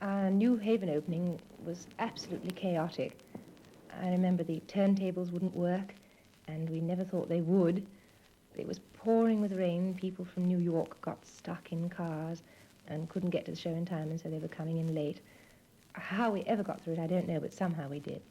Our New Haven opening was absolutely chaotic. I remember the turntables wouldn't work, and we never thought they would. It was pouring with rain. People from New York got stuck in cars and couldn't get to the show in time, and so they were coming in late. How we ever got through it, I don't know, but somehow we did.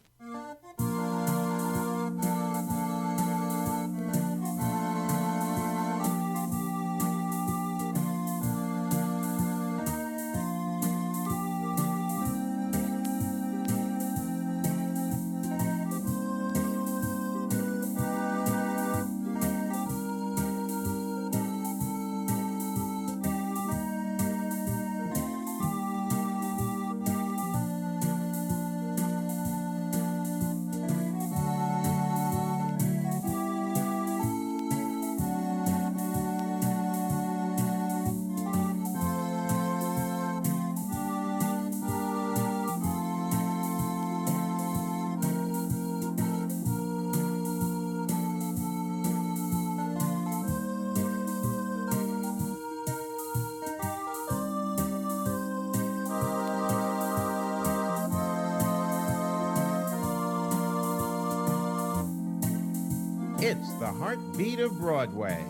It's the heartbeat of Broadway.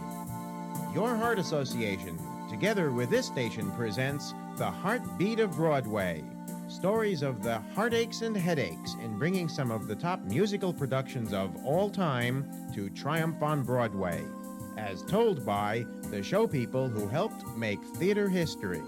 Your Heart Association, together with this station, presents The Heartbeat of Broadway. Stories of the heartaches and headaches in bringing some of the top musical productions of all time to triumph on Broadway, as told by the show people who helped make theater history.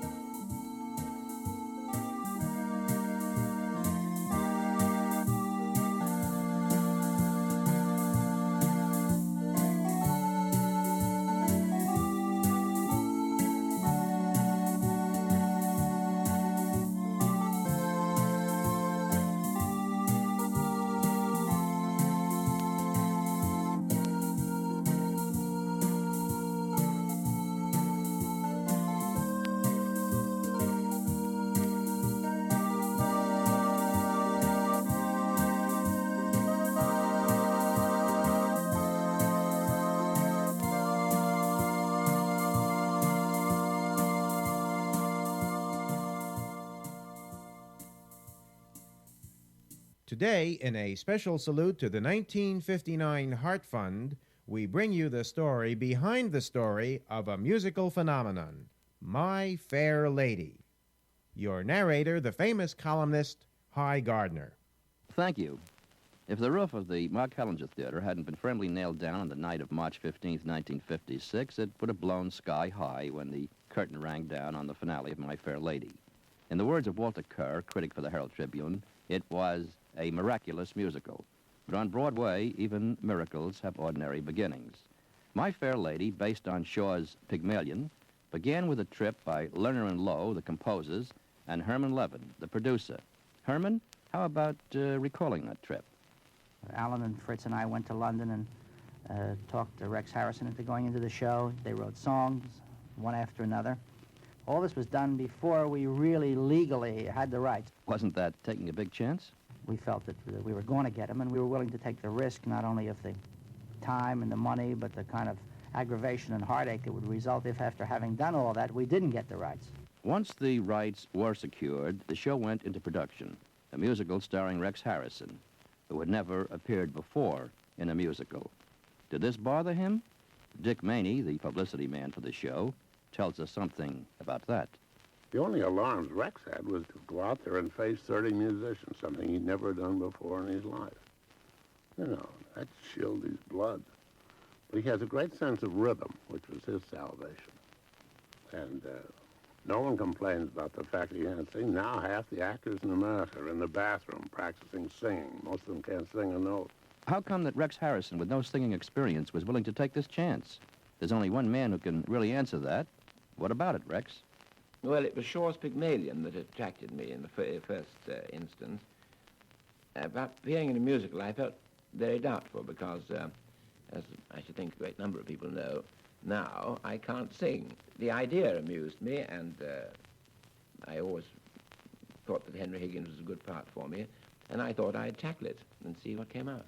Today, in a special salute to the 1959 Heart Fund, we bring you the story behind the story of a musical phenomenon, My Fair Lady. Your narrator, the famous columnist, Hy Gardner. Thank you. If the roof of the Mark Hellinger Theater hadn't been firmly nailed down on the night of March 15th, 1956, it would have blown sky high when the curtain rang down on the finale of My Fair Lady. In the words of Walter Kerr, critic for the Herald Tribune, it was a miraculous musical. But on Broadway, even miracles have ordinary beginnings. My Fair Lady, based on Shaw's Pygmalion, began with a trip by Lerner and Lowe, the composers, and Herman Levin, the producer. Herman, how about recalling that trip? Alan and Fritz and I went to London and talked to Rex Harrison into going into the show. They wrote songs, one after another. All this was done before we really legally had the rights. Wasn't that taking a big chance? We felt that we were going to get them, and we were willing to take the risk, not only of the time and the money, but the kind of aggravation and heartache that would result if, after having done all that, we didn't get the rights. Once the rights were secured, the show went into production, a musical starring Rex Harrison, who had never appeared before in a musical. Did this bother him? Dick Maney, the publicity man for the show, tells us something about that. The only alarms Rex had was to go out there and face 30 musicians, something he'd never done before in his life. You know, that chilled his blood. But he has a great sense of rhythm, which was his salvation. And no one complains about the fact that he can't sing. Now half the actors in America are in the bathroom practicing singing. Most of them can't sing a note. How come that Rex Harrison, with no singing experience, was willing to take this chance? There's only one man who can really answer that. What about it, Rex? Well, it was Shaw's Pygmalion that attracted me in the first instance. About appearing in a musical, I felt very doubtful because, as I should think a great number of people know, now I can't sing. The idea amused me, and I always thought that Henry Higgins was a good part for me, and I thought I'd tackle it and see what came out.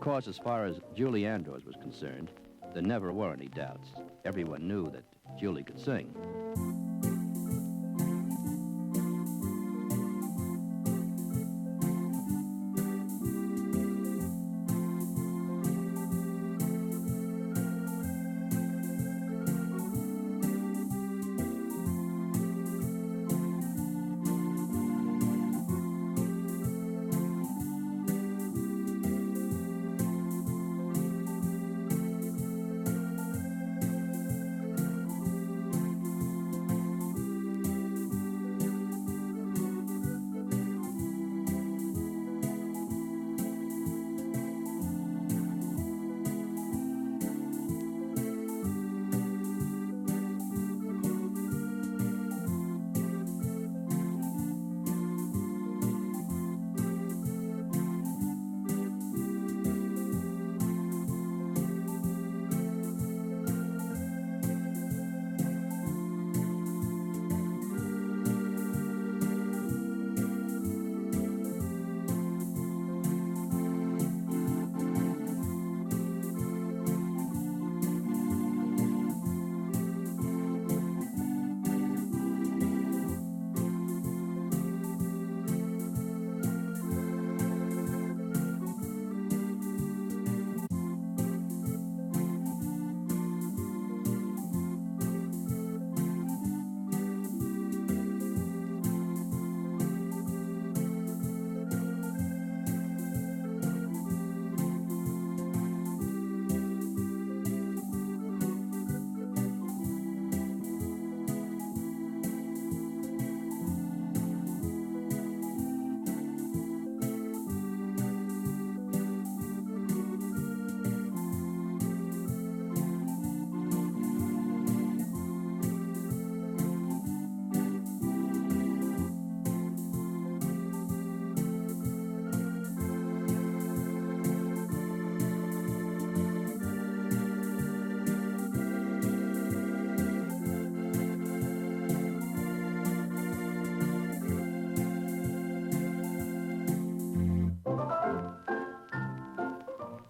course, as far as Julie Andrews was concerned, there never were any doubts. Everyone knew that Julie could sing.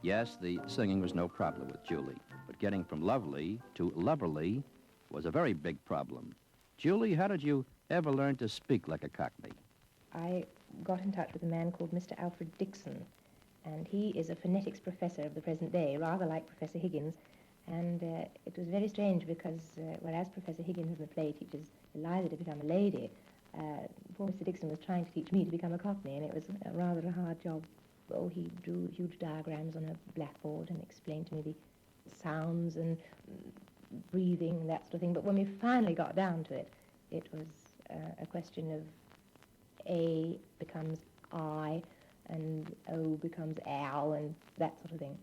Yes, the singing was no problem with Julie, but getting from lovely to loverly was a very big problem. Julie, how did you ever learn to speak like a Cockney? I got in touch with a man called Mr. Alfred Dixon, and he is a phonetics professor of the present day, rather like Professor Higgins. And it was very strange because whereas Professor Higgins in the play teaches Eliza to become a lady, poor Mr. Dixon was trying to teach me to become a Cockney, and it was rather a hard job. Oh, he drew huge diagrams on a blackboard and explained to me the sounds and breathing and that sort of thing. But when we finally got down to it, it was a question of A becomes I and O becomes ow and that sort of thing.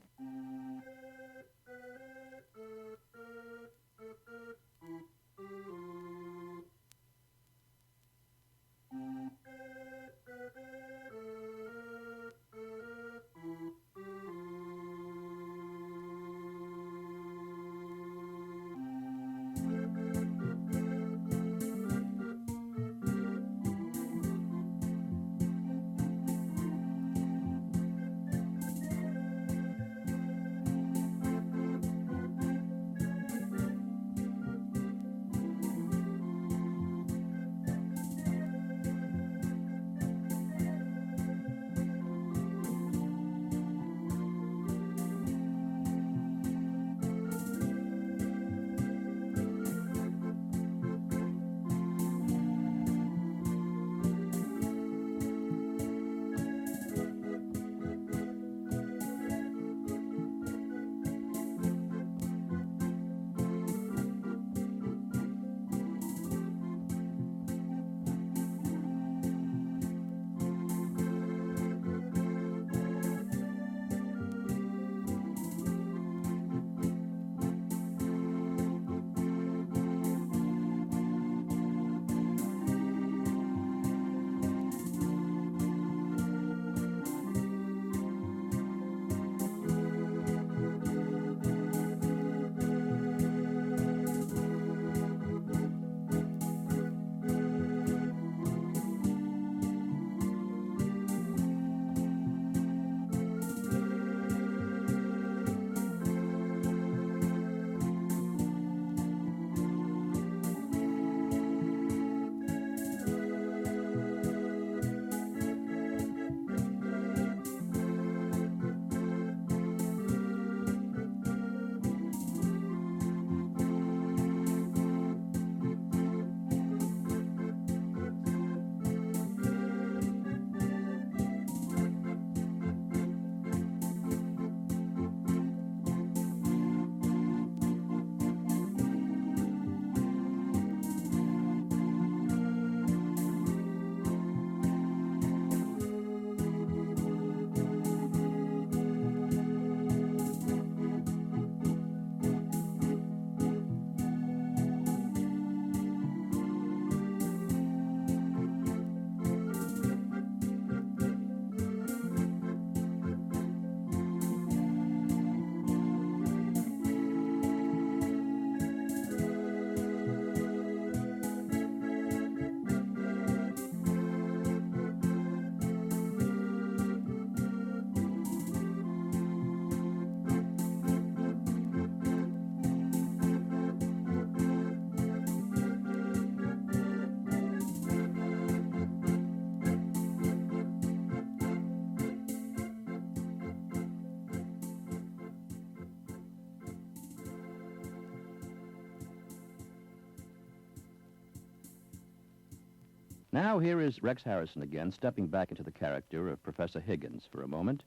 Now here is Rex Harrison again, stepping back into the character of Professor Higgins for a moment,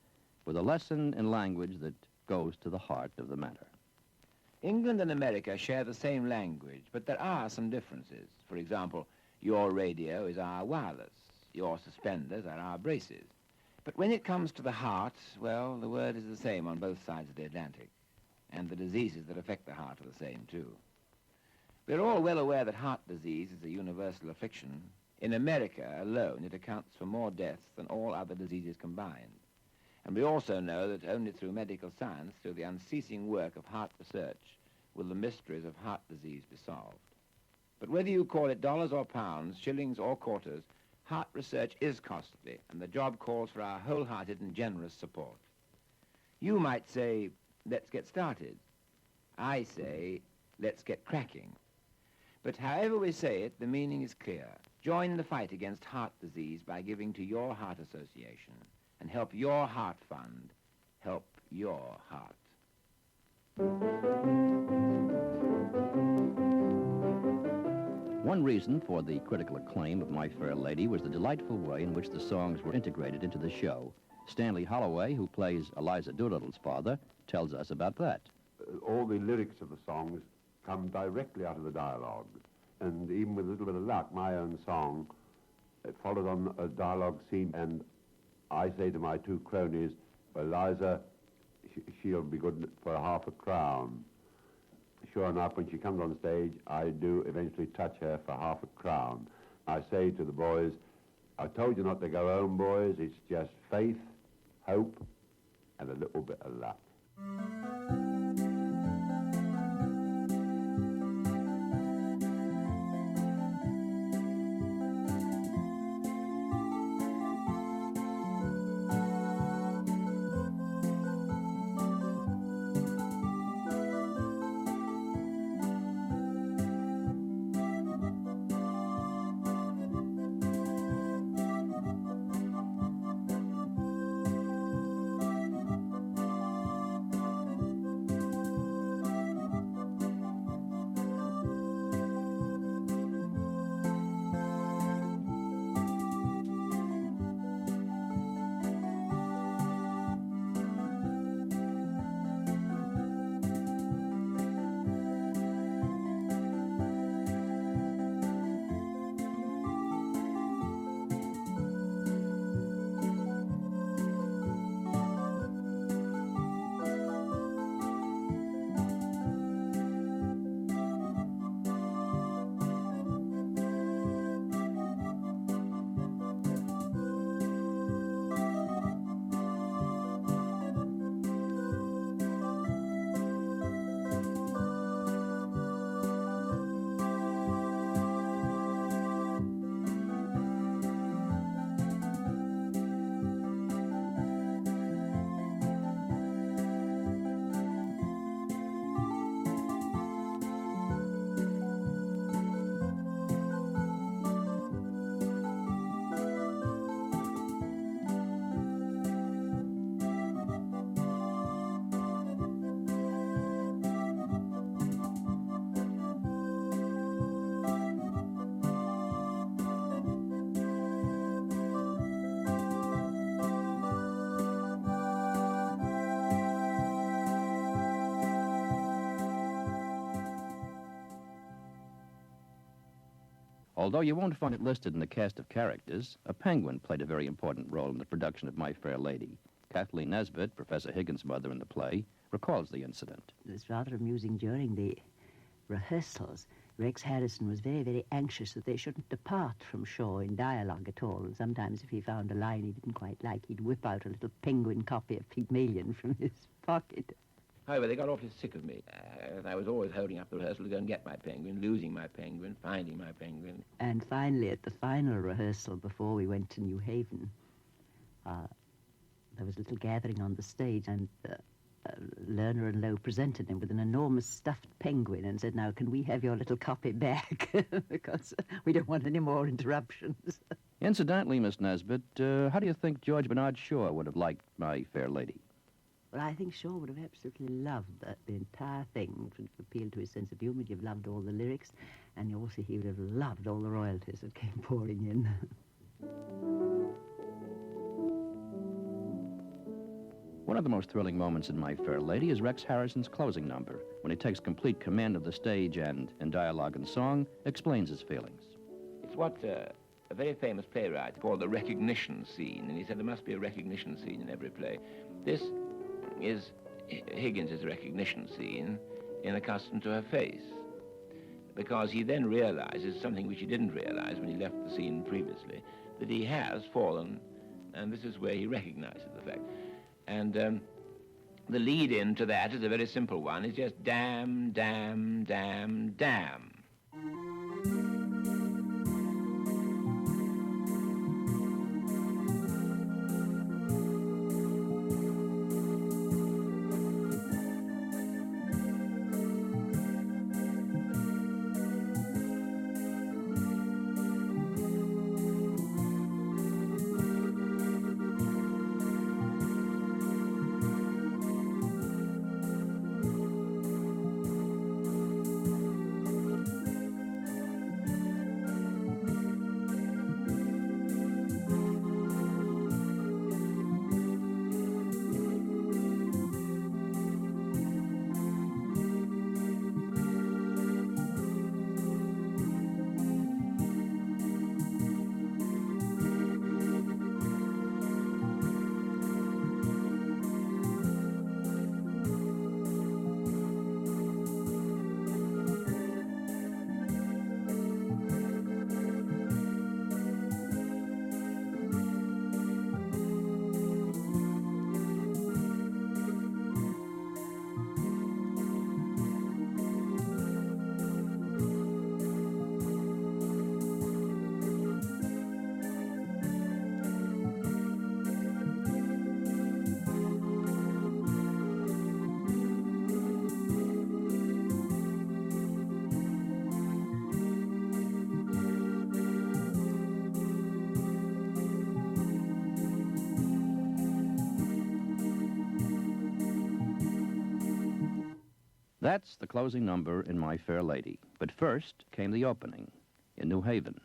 with a lesson in language that goes to the heart of the matter. England and America share the same language, but there are some differences. For example, your radio is our wireless. Your suspenders are our braces. But when it comes to the heart, well, the word is the same on both sides of the Atlantic. And the diseases that affect the heart are the same, too. We're all well aware that heart disease is a universal affliction. In America alone, it accounts for more deaths than all other diseases combined. And we also know that only through medical science, through the unceasing work of heart research, will the mysteries of heart disease be solved. But whether you call it dollars or pounds, shillings or quarters, heart research is costly, and the job calls for our wholehearted and generous support. You might say, let's get started. I say, let's get cracking. But however we say it, the meaning is clear. Join the fight against heart disease by giving to your heart association, and help your heart fund help your heart. One reason for the critical acclaim of My Fair Lady was the delightful way in which the songs were integrated into the show. Stanley Holloway, who plays Eliza Doolittle's father, tells us about that. All the lyrics of the songs come directly out of the dialogue. And even with a little bit of luck, my own song, it followed on a dialogue scene, and I say to my two cronies, Eliza, she'll be good for half a crown. Sure enough, when she comes on stage, I do eventually touch her for half a crown. I say to the boys, I told you not to go home, boys. It's just faith, hope, and a little bit of luck. Although you won't find it listed in the cast of characters, a penguin played a very important role in the production of My Fair Lady. Cathleen Nesbitt, Professor Higgins' mother in the play, recalls the incident. It was rather amusing during the rehearsals. Rex Harrison was very, very anxious that they shouldn't depart from Shaw in dialogue at all. And sometimes if he found a line he didn't quite like, he'd whip out a little penguin copy of Pygmalion from his pocket. However, they got awfully sick of me. I was always holding up the rehearsal to go and get my penguin, losing my penguin, finding my penguin. And finally, at the final rehearsal before we went to New Haven, there was a little gathering on the stage, and Lerner and Lowe presented him with an enormous stuffed penguin and said, now, can we have your little copy back? Because we don't want any more interruptions. Incidentally, Miss Nesbitt, how do you think George Bernard Shaw would have liked My Fair Lady? Well, I think Shaw would have absolutely loved the entire thing. It would have appealed to his sense of humour. He'd have loved all the lyrics, and also he would have loved all the royalties that came pouring in. One of the most thrilling moments in My Fair Lady is Rex Harrison's closing number, when he takes complete command of the stage and, in dialogue and song, explains his feelings. It's what a very famous playwright called the recognition scene, and he said there must be a recognition scene in every play. This is Higgins' recognition scene in Accustomed to Her Face, because he then realizes something which he didn't realize when he left the scene previously, that he has fallen, and this is where he recognizes the fact. And the lead-in to that is a very simple one. It's just damn, damn, damn, damn. That's the closing number in My Fair Lady. But first came the opening in New Haven.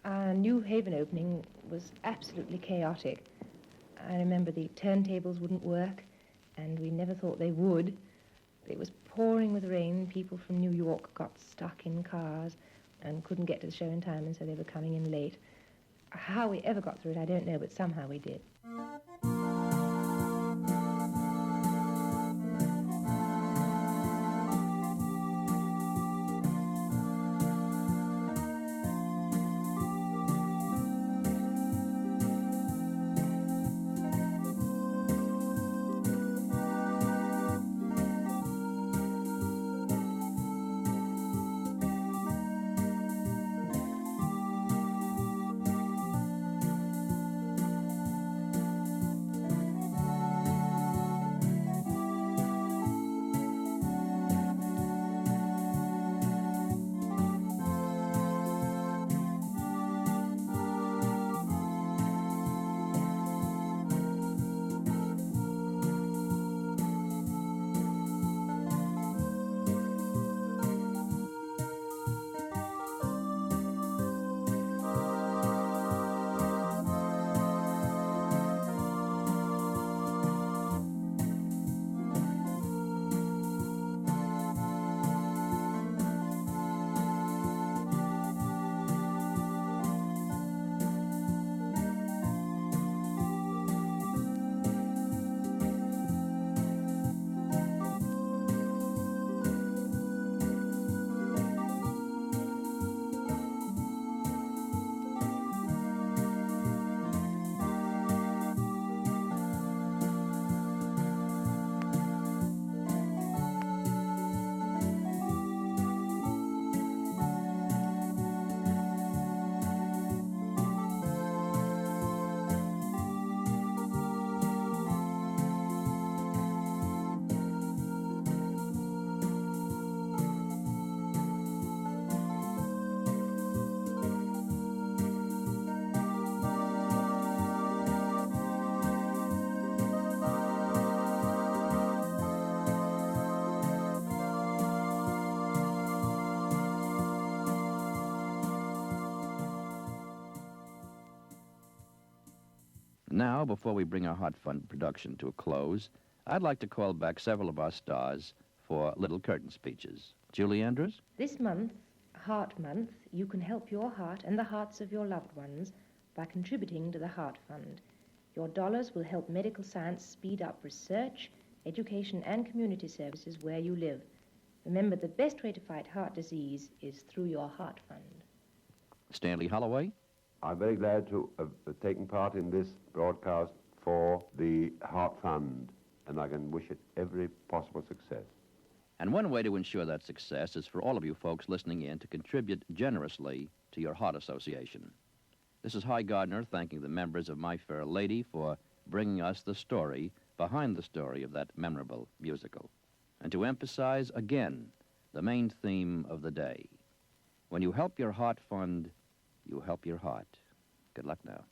Our New Haven opening was absolutely chaotic. I remember the turntables wouldn't work, and we never thought they would. It was pouring with rain. People from New York got stuck in cars and couldn't get to the show in time, and so they were coming in late. How we ever got through it, I don't know, but somehow we did. Now, before we bring our Heart Fund production to a close, I'd like to call back several of our stars for little curtain speeches. Julie Andrews? This month, Heart Month, you can help your heart and the hearts of your loved ones by contributing to the Heart Fund. Your dollars will help medical science speed up research, education, and community services where you live. Remember, the best way to fight heart disease is through your Heart Fund. Stanley Holloway? I'm very glad to have taken part in this broadcast for the Heart Fund, and I can wish it every possible success. And one way to ensure that success is for all of you folks listening in to contribute generously to your Heart Association. This is Hy Gardner thanking the members of My Fair Lady for bringing us the story behind the story of that memorable musical. And to emphasize again the main theme of the day. When you help your Heart Fund, you help your heart. Good luck now.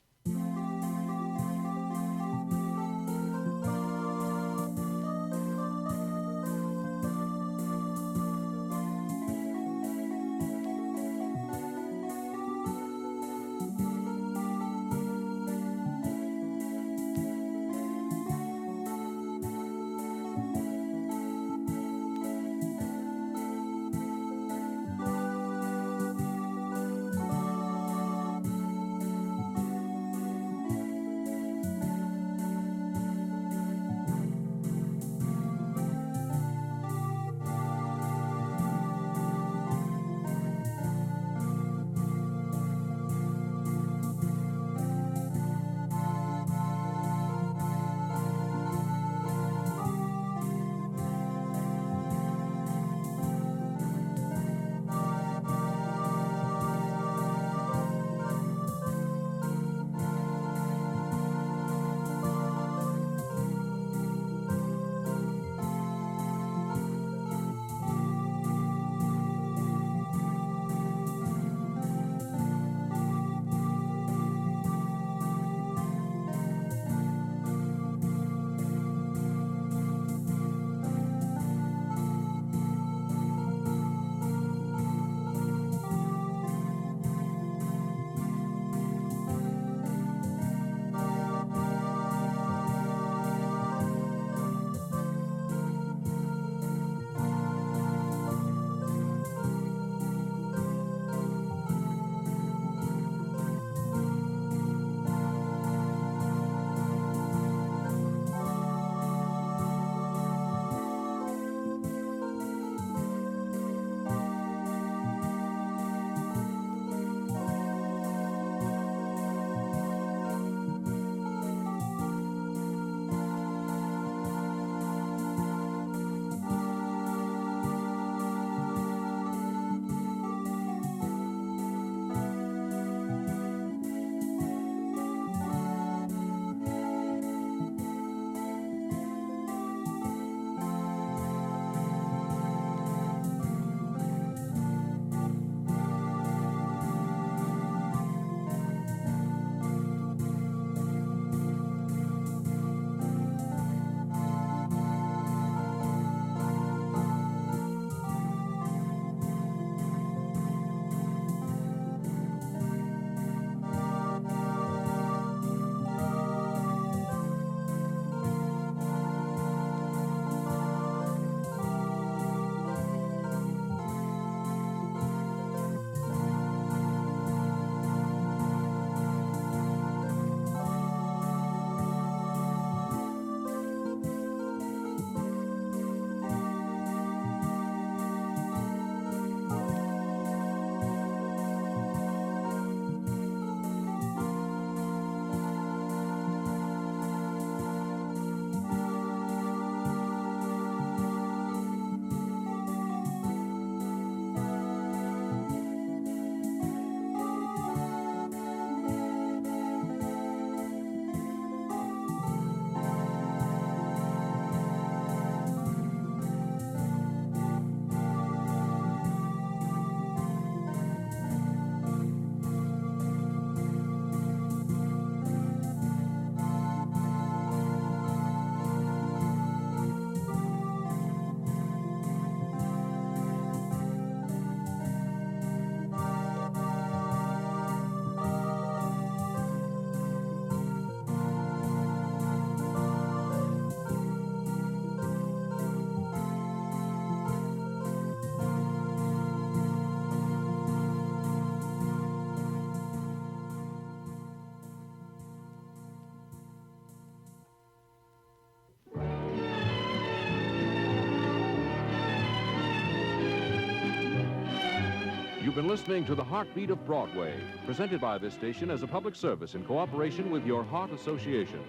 You've been listening to The Heartbeat of Broadway, presented by this station as a public service in cooperation with your Heart Association.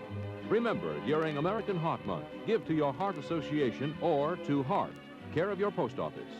Remember, during American Heart Month, give to your Heart Association or to Heart, care of your post office.